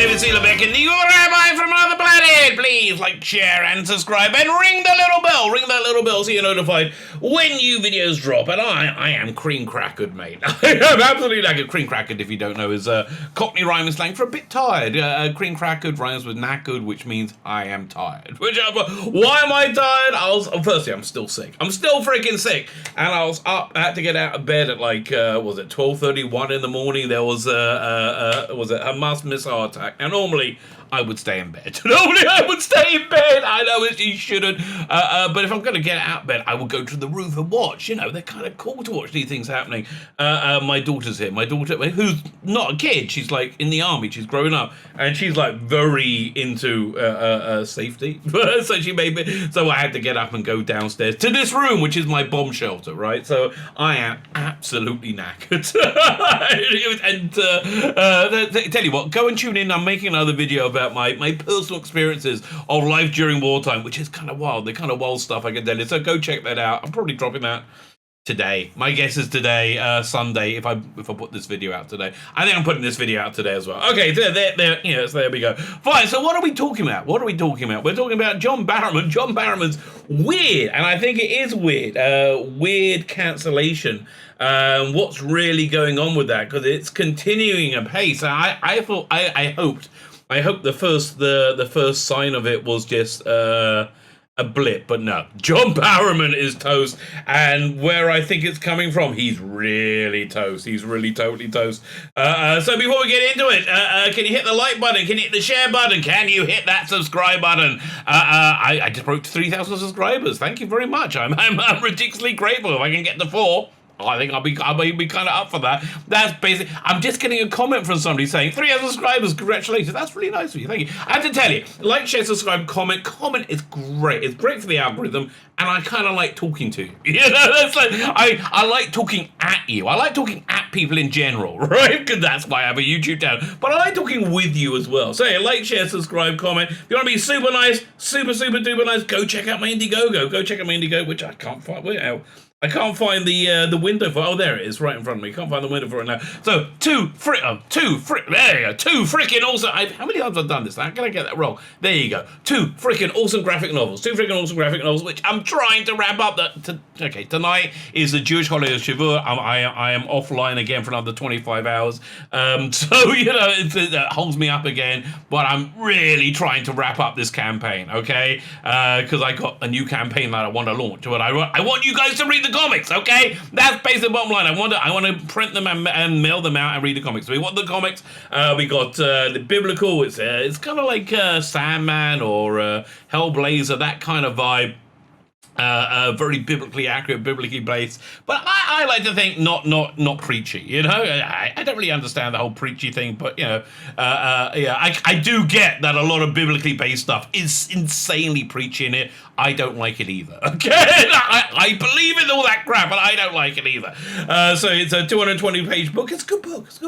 name is Tzvi Lebetkin, the Rabbi from another planet. Please like, share, and subscribe, and ring the little bell. Ring that little bell so you're notified when new videos drop. And I am cream crackered, mate. I am absolutely knackered. Cream crackered, if you don't know, is Cockney rhyming slang for a bit tired. Cream crackered rhymes with knackered, which means I am tired. Why am I tired? Firstly, I'm still sick. I'm still freaking sick. And I was up, I had to get out of bed at like, was it 12:31 in the morning? There was a Hamas missile attack. Now, normally, I would stay in bed. Normally, I would stay in bed. I know you shouldn't. But if I'm going to get out of bed, I would go to the roof and watch. You know, they're kind of cool to watch these things happening. My daughter's here. My daughter, who's not a kid. She's like in the army. She's growing up. And she's like very into safety. So I had to get up and go downstairs to this room, which is my bomb shelter, right? So I am absolutely knackered. And tell you what, go and tune in. I'm making another video about my personal experiences of life during wartime, which is kind of wild. The kind of wild stuff I can tell you. So go check that out. I'm probably dropping that today. My guess is today, Sunday, if I put this video out today. I think I'm putting this video out today as well. Okay, there, yes, there we go. Fine, so what are we talking about? What are we talking about? We're talking about John Barrowman. John Barrowman's weird, and I think it is weird. Weird cancellation. What's really going on with that? Because it's continuing apace. I hope the first sign of it was just a blip, but no. John Barrowman is toast, and where I think it's coming from, he's really toast. He's really totally toast. So before we get into it, can you hit the like button? Can you hit the share button? Can you hit that subscribe button? I just broke 3,000 subscribers. Thank you very much. I'm ridiculously grateful. If I can get to 4. I think I'll be kind of up for that. That's basically. I'm just getting a comment from somebody saying 300 subscribers. Congratulations. That's really nice of you. Thank you. I have to tell you, like, share, subscribe, comment. Comment is great. It's great for the algorithm, and I kind of like talking to you. You know, that's like I like talking at you. I like talking at people in general, right? Because that's why I have a YouTube channel. But I like talking with you as well. So yeah, like, share, subscribe, comment. If you want to be super nice, super duper nice, go check out my Indiegogo. Go check out my Indiegogo, which I can't find. I can't find the window for. Oh, there it is, right in front of me. Can't find the window for it now. So two freaking awesome. How many times have I done this? How can I get that wrong? There you go. Two freaking awesome graphic novels. Which I'm trying to wrap up. Okay, tonight is the Jewish holiday of Shavuot. I am offline again for another 25 hours. So you know it holds me up again. But I'm really trying to wrap up this campaign. Okay, because I got a new campaign that I want to launch. But I want you guys to read the comics, okay? That's basically the bottom line. I want to print them and mail them out and read the comics. So we want the comics. We got the biblical. It's kind of like Sandman or Hellblazer, that kind of vibe. Very biblically accurate, biblically based, but I like to think not preachy. You know, I don't really understand the whole preachy thing, but you know, I do get that a lot of biblically based stuff is insanely preachy in it. I don't like it either. Okay, I believe in all that crap, but I don't like it either. So it's a 220-page book. It's a good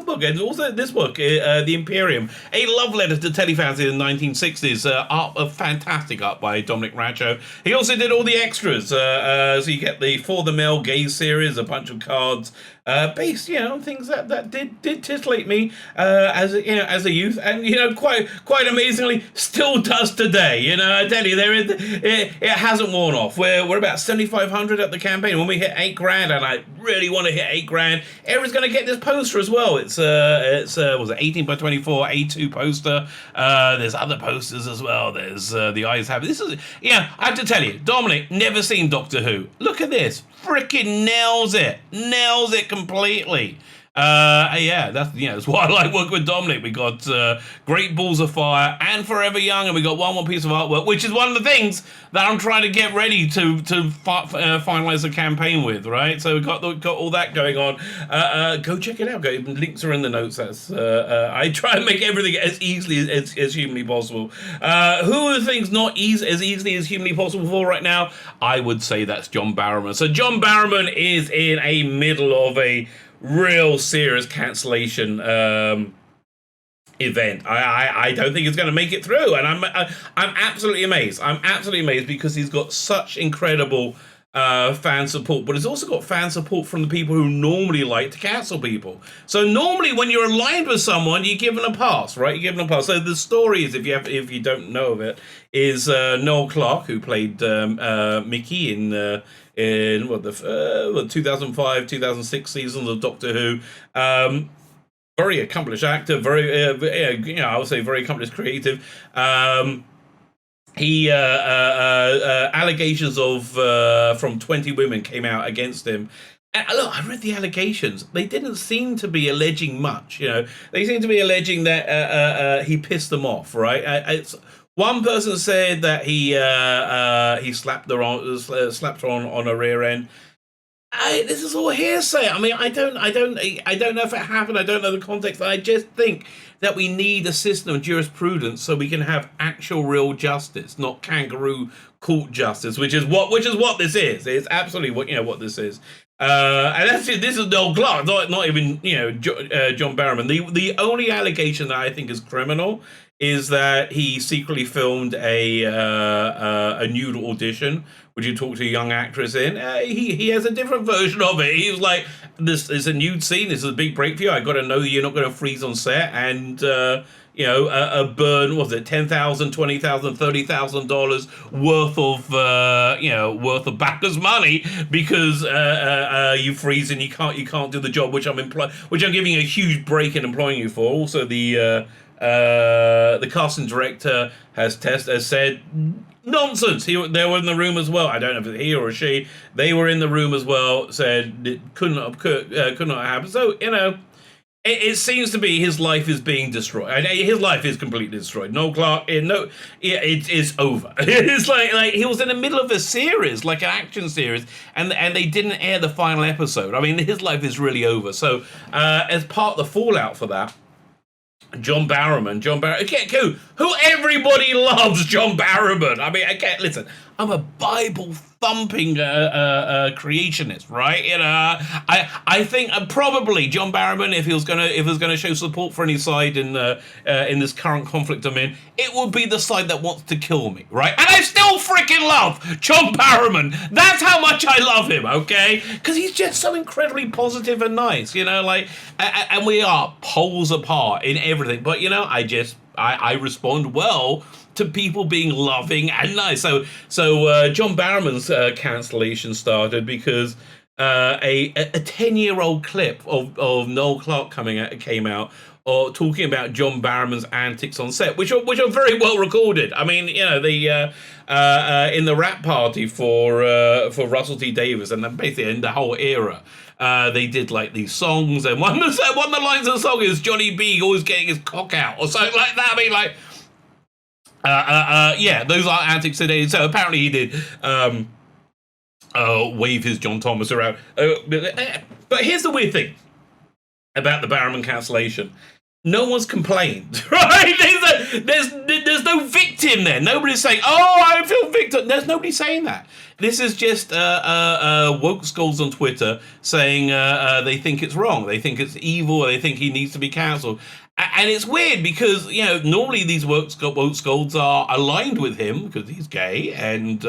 book. And also this book, The Imperium, a love letter to telefans in the 1960s. A fantastic art by Dominic Racho. He also did all the extras. So you get the For the Male Gaze series, a bunch of cards. Based, you know, on things that did titillate me as a youth, and you know, quite amazingly, still does today. You know, I tell you, it hasn't worn off. We're about 7,500 at the campaign. When we hit $8,000, and I really want to hit $8,000, everyone's gonna get this poster as well. It's was it 18 by 24 A2 poster. There's other posters as well. There's the eyes have. This is, yeah, I have to tell you, Dominic, never seen Doctor Who. Look at this. Freaking nails it completely. Yeah, that's why I like working with Dominic. We got Great Balls of Fire and Forever Young, and we got one more piece of artwork, which is one of the things that I'm trying to get ready to finalize the campaign with, right? So we've got all that going on. Go check it out. Links are in the notes. I try and make everything as easily as humanly possible. Who are the things not as easily as humanly possible for right now? I would say that's John Barrowman. So John Barrowman is in a middle of a real serious cancellation event. I don't think it's going to make it through, and I'm absolutely amazed. I'm absolutely amazed because he's got such incredible fan support, but it's also got fan support from the people who normally like to cancel people. So normally when you're aligned with someone, you give them a pass, right? You give them a pass. So the story is, if you don't know of it, is Noel Clarke, who played Mickey in what the 2005 2006 seasons of Doctor Who. Very accomplished actor, very I would say very accomplished creative. He allegations of from 20 women came out against him. And look, I read the allegations. They didn't seem to be alleging much. They seem to be alleging that he pissed them off. Right? One person said that he slapped her on her rear end. This is all hearsay. I mean, I don't know if it happened. I don't know the context. I just think that we need a system of jurisprudence so we can have actual, real justice, not kangaroo court justice, which is what this is. It's absolutely what this is. And actually, this is Noel Clarke, not even John Barrowman. The only allegation that I think is criminal is that he secretly filmed a nude audition, which you talk to a young actress in. He has a different version of it. He was like, this is a nude scene. This is a big break for you. I got to know that you're not going to freeze on set and a burn, what was it, $10,000, $20,000, $30,000 worth of backers' money because you freeze and you can't do the job, which I'm giving a huge break in employing you for. Also, the casting director has said nonsense. They were in the room as well. I don't know if it's he or she. They were in the room as well. Said it could not happen. So it seems to be his life is being destroyed. His life is completely destroyed. Noel Clarke, it's over. It's like he was in the middle of a series, like an action series, and they didn't air the final episode. I mean, his life is really over. So as part of the fallout for that, John Barrowman, who everybody loves, John Barrowman. I mean, listen, I'm a Bible thumping creationist, right? I think probably John Barrowman, if he was gonna show support for any side in this current conflict I'm in, it would be the side that wants to kill me, right? And I still freaking love John Barrowman. That's how much I love him, okay? Because he's just so incredibly positive and nice, and we are poles apart in everything. But I respond well to people being loving and nice. So John Barrowman's cancellation started because a 10-year-old clip of Noel Clarke came out talking about John Barrowman's antics on set, which are very well recorded. I mean, the in the rap party for Russell T Davies and then basically in the whole era. They did like these songs, and one of the lines of the song is Johnny B always getting his cock out or something like that. I mean, like, those are antics today. So apparently he did wave his John Thomas around. But here's the weird thing about the Barrowman cancellation. No one's complained, right? There's no victim there. Nobody's saying, "Oh, I feel victim." There's nobody saying that. This is just woke skulls on Twitter saying they think it's wrong, they think it's evil, they think he needs to be cancelled. And it's weird because, normally these woke skulls are aligned with him because he's gay and,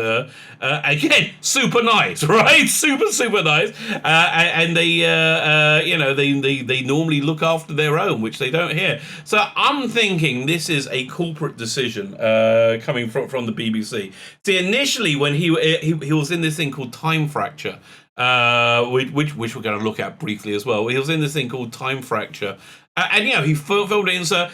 again, super nice, right? Super nice. And they, they normally look after their own, which they don't here. So I'm thinking this is a corporate decision coming from the BBC. See, initially when he was in this thing called Time Fracture, which we're going to look at briefly as well. He was in this thing called Time Fracture. And he filmed it in, so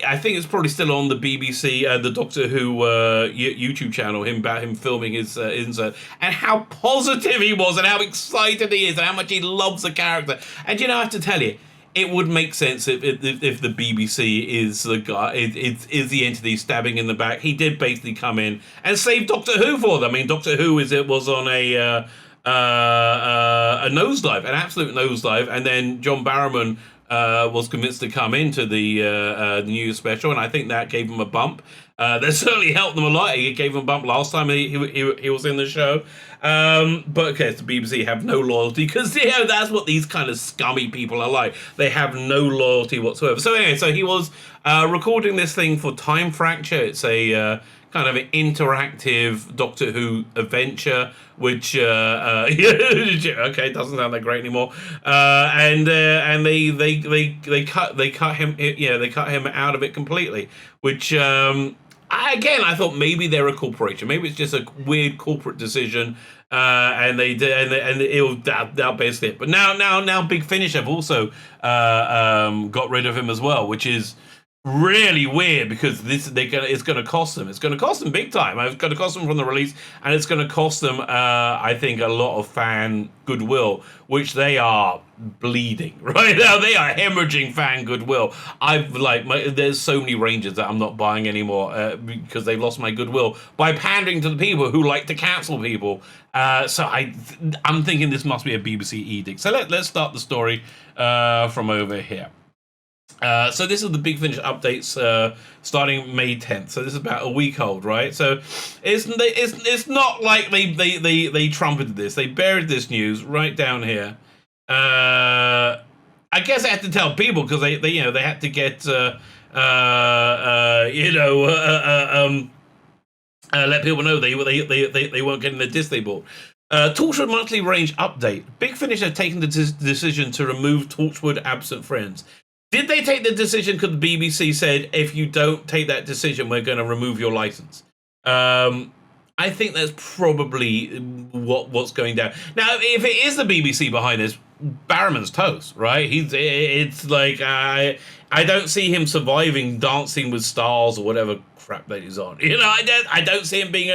I think it's probably still on the BBC, the Doctor Who YouTube channel, him filming his insert, and how positive he was, and how excited he is, and how much he loves the character. And I have to tell you, it would make sense if the BBC is the guy, is the entity stabbing in the back. He did basically come in and save Doctor Who for them. I mean, Doctor Who was on a nosedive, an absolute nosedive, and then John Barrowman was convinced to come into the New Year's special, and I think that gave him a bump. That certainly helped them a lot. He gave him a bump last time he was in the show. But okay, the BBC have no loyalty because that's what these kind of scummy people are like. They have no loyalty whatsoever. So anyway, so he was recording this thing for Time Fracture. It's a kind of an interactive Doctor Who adventure, which okay, doesn't sound that great anymore. And they cut him out of it completely, which I thought maybe they're a corporation, maybe it's just a weird corporate decision. And they did, and it'll that basically it. But now Big Finish have also got rid of him as well, which is really weird because it's going to cost them. It's going to cost them big time. It's going to cost them from the release, and it's going to cost them, I think, a lot of fan goodwill, which they are bleeding right now. They are hemorrhaging fan goodwill. There's so many Rangers that I'm not buying anymore because they've lost my goodwill by pandering to the people who like to cancel people. So I'm thinking this must be a BBC edict. So let's start the story from over here. So this is the Big Finish updates starting May 10th. So this is about a week old, right? So it's not like they trumpeted this. They buried this news right down here. I guess I had to tell people because they had to get let people know they weren't getting the disc they bought. Torchwood monthly range update. Big Finish have taken the decision to remove Torchwood absent friends. Did they take the decision because the BBC said, if you don't take that decision, we're going to remove your license? I think that's probably what's going down. Now, if it is the BBC behind this, Barrowman's toast, right? It's like, I don't see him surviving Dancing with Stars or whatever crap that he's on. I don't see him being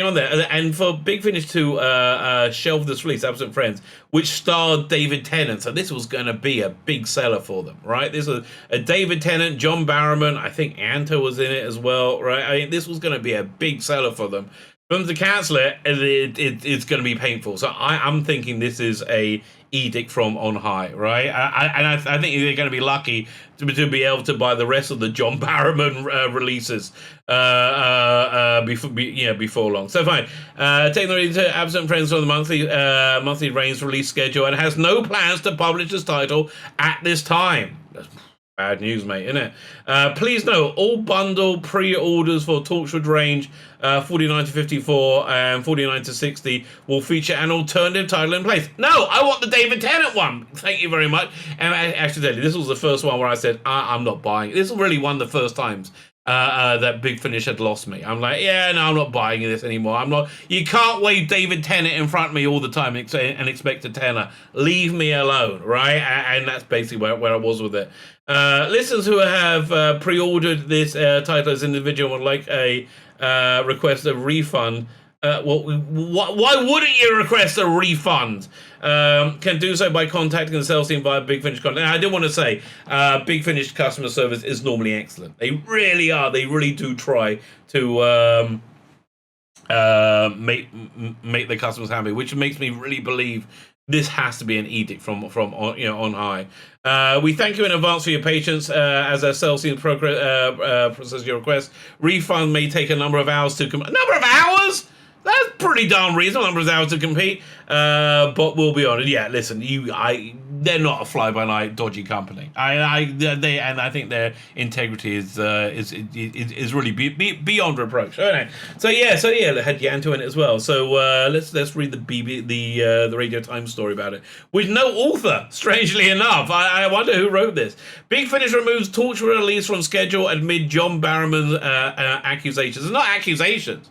on there. And for Big Finish to shelve this release, Absent Friends, which starred David Tennant, so this was going to be a big seller for them, right? This was a David Tennant, John Barrowman, I think Anto was in it as well, right? I mean, this was going to be a big seller for them. For them to cancel it's going to be painful. So I'm thinking this is a edict from on high, right? I think they're going to be lucky to be able to buy the rest of the John Barrowman releases before long. So fine. Taking the reading to Absent Friends on the monthly range release schedule and has no plans to publish this title at this time. That's bad news, mate, isn't it? Please note, all bundle pre-orders for Torchwood range 49 to 54 and 49 to 60 will feature an alternative title in place. No, I want the David Tennant one. Thank you very much. And actually, this was the first one where I said, I'm not buying it. This was really one of the first times that Big Finish had lost me. I'm like, yeah, no, I'm not buying this anymore. I'm not. You can't wave David Tennant in front of me all the time and expect a tenner. Leave me alone, right? And that's basically where I was with it. Listeners who have pre-ordered this title as individual would like a request a refund. Why wouldn't you request a refund? Can do so by contacting the sales team via Big Finish contact. Now, I did want to say, Big Finish customer service is normally excellent. They really are. They really do try to make the customers happy, which makes me really believe this has to be an edict from on high. We thank you in advance for your patience as our sales team process your request. Refund may take a number of hours to complete. A number of hours? That's pretty darn reasonable number of hours to compete. But we'll be honest. Yeah, listen, they're not a fly-by-night dodgy company. I think their integrity is really beyond reproach. Right? So yeah, they had Yanto in it as well. So let's read the Radio Times story about it with no author. Strangely enough, I wonder who wrote this. Big Finish removes Torchwood release from schedule amid John Barrowman's accusations. It's not accusations.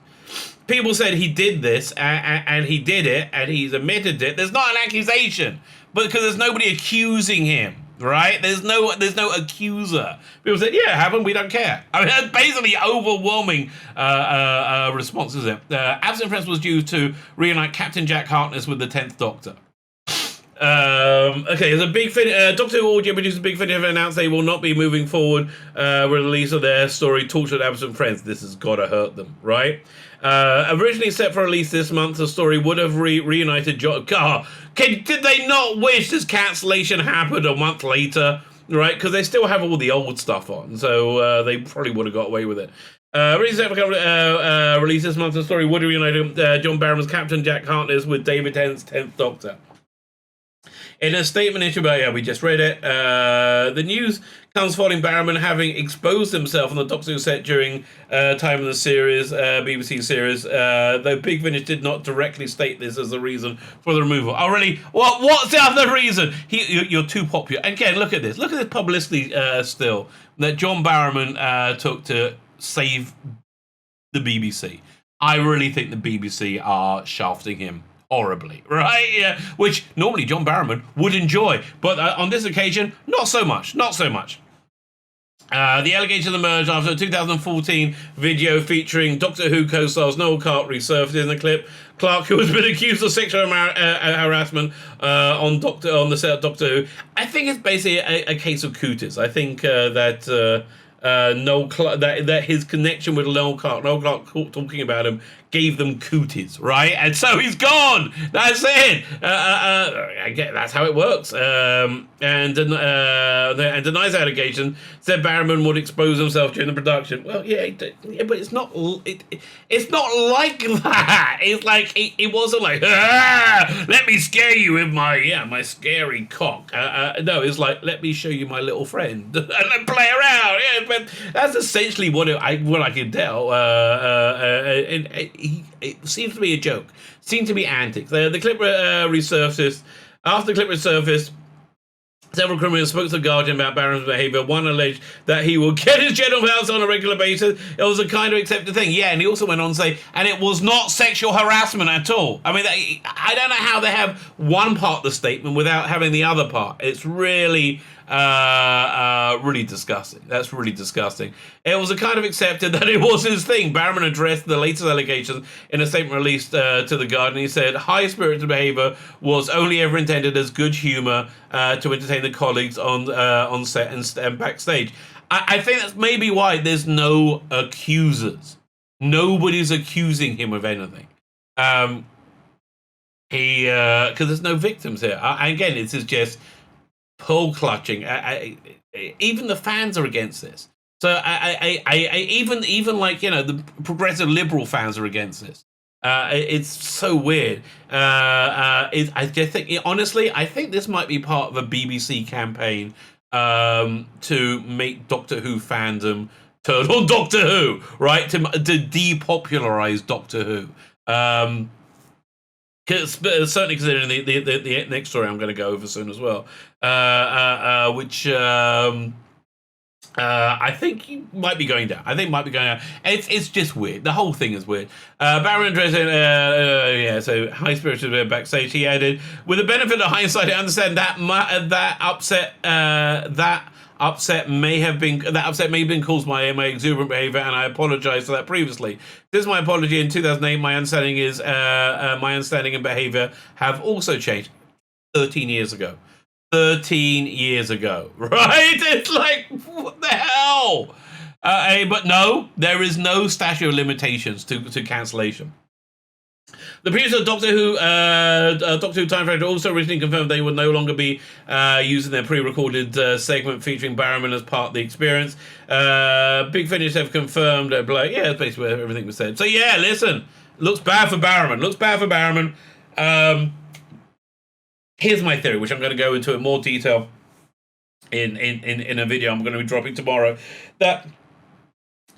People said he did this, and he did it, and he's admitted it. There's not an accusation, but because there's nobody accusing him, right? There's no accuser. People said, yeah, haven't we? Don't care. I mean, that's basically overwhelming response, is it? Absent Friends was due to reunite Captain Jack Harkness with the 10th Doctor. Okay, there's a Big Finish. Doctor Who audio producer Big Finish have announced they will not be moving forward with the release of their story Torchwood Absent Friends. This has got to hurt them, right? Originally set for release this month, the story would have reunited John. Did they not wish this cancellation happened a month later, right? Because they still have all the old stuff on, so they probably would have got away with it. Release this month, the story would have reunited John Barrowman's Captain Jack Harkness with David Tennant's 10th Doctor. In a statement issued by, we just read it, the news comes following Barrowman having exposed himself on the Doctor Who set during time of the series, BBC series, though Big Finish did not directly state this as the reason for the removal. Oh, really? What's the other reason? You're too popular. Again, look at this. Look at this publicity still that John Barrowman took to save the BBC. I really think the BBC are shafting him horribly, right? Yeah, which normally John Barrowman would enjoy, but on this occasion, not so much. Not so much. The allegations emerged after a 2014 video featuring Doctor Who co-stars Noel Clarke resurfaced in the clip. Clarke, who has been accused of sexual harassment on the set of Doctor Who, I think it's basically a case of cooties. I think that Noel Clarke, that his connection with Noel Clarke talking about him gave them cooties, right? And so he's gone. That's it. I get that's how it works. And denies allegation. Said Barrowman would expose himself during the production. Well, yeah, but it's not. It's not like that. It's like it wasn't like let me scare you with my scary cock. No, it's like let me show you my little friend and play around. Yeah, but that's essentially what I can tell. It seems to be a joke. Seemed to be antics. The clip resurfaced. After the clip resurfaced, several criminals spoke to the Guardian about Barrowman's behaviour. One alleged that he will get his genitals on a regular basis. It was a kind of accepted thing. Yeah, and he also went on to say, and it was not sexual harassment at all. I mean, I don't know how they have one part of the statement without having the other part. It's really really disgusting. That's really disgusting. It was a kind of accepted that it was his thing. Barrowman addressed the latest allegations in a statement released to the Guardian. He said, high-spirited behaviour was only ever intended as good humour to entertain the colleagues on set and backstage. I think that's maybe why there's no accusers. Nobody's accusing him of anything. Because there's no victims here. Again, this is just pearl clutching. Even the fans are against this. So even like, you know, the progressive liberal fans are against this. It's so weird. I just think, honestly, I think this might be part of a BBC campaign to make Doctor Who fandom turn on Doctor Who, right? To depopularize Doctor Who. Certainly considering the next story I'm going to go over soon as well, which I think you might be going down. It's just weird. The whole thing is weird. Barrowman addressed, so high-spirited backstage. He added, with the benefit of hindsight, I understand that upset may have been caused by my exuberant behavior, and I apologize for that previously. This is my apology. In 2008, my understanding and behavior have also changed. 13 years ago. 13 years ago, right? It's like, what the hell? But no, there is no statute of limitations to cancellation. The producer of Doctor Who Time Factor also originally confirmed they would no longer be using their pre-recorded segment featuring Barrowman as part of the experience. Big Finish have confirmed, yeah, that's basically where everything was said. So yeah, listen, looks bad for Barrowman. Here's my theory, which I'm going to go into in more detail in a video I'm going to be dropping tomorrow, that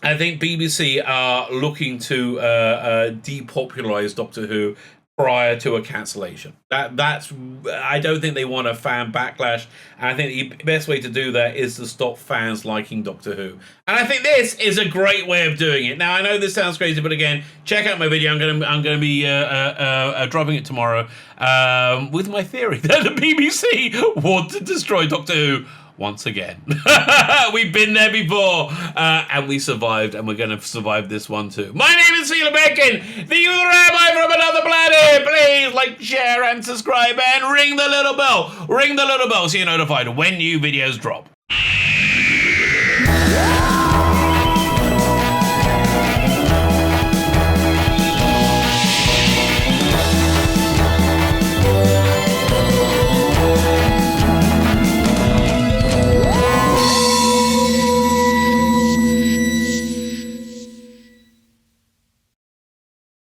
I think BBC are looking to depopularize Doctor Who prior to a cancellation. I don't think they want a fan backlash. And I think the best way to do that is to stop fans liking Doctor Who. And I think this is a great way of doing it. Now, I know this sounds crazy, but again, check out my video. I'm going to be dropping it tomorrow with my theory that the BBC want to destroy Doctor Who once again. We've been there before, and we survived, and we're going to survive this one too. My name is Tzvi Lebetkin, the Rabbi from another planet. Please like, share, and subscribe, and ring the little bell. So you're notified when new videos drop.